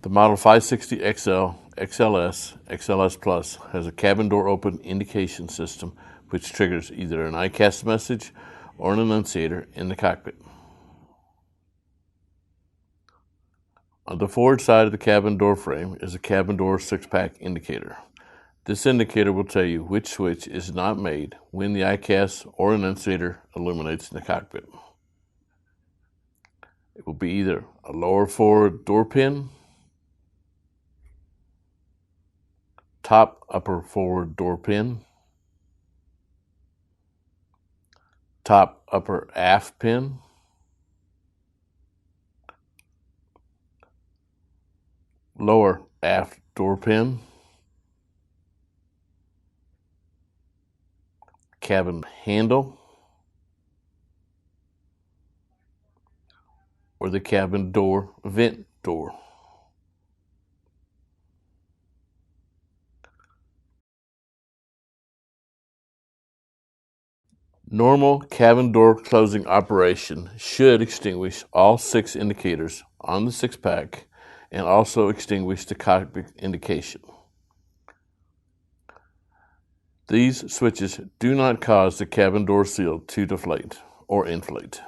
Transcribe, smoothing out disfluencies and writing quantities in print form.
The model 560 XL, XLS, XLS Plus has a cabin door open indication system which triggers either an ICAS message or an annunciator in the cockpit. On the forward side of the cabin door frame is a cabin door 6-pack indicator. This indicator will tell you which switch is not made when the ICAS or annunciator illuminates in the cockpit. It will be either a lower forward door pin, top upper forward door pin, top upper aft pin, lower aft door pin, cabin handle, or the cabin door vent door. Normal cabin door closing operation should extinguish all 6 indicators on the 6-pack and also extinguish the cockpit indication. These switches do not cause the cabin door seal to deflate or inflate.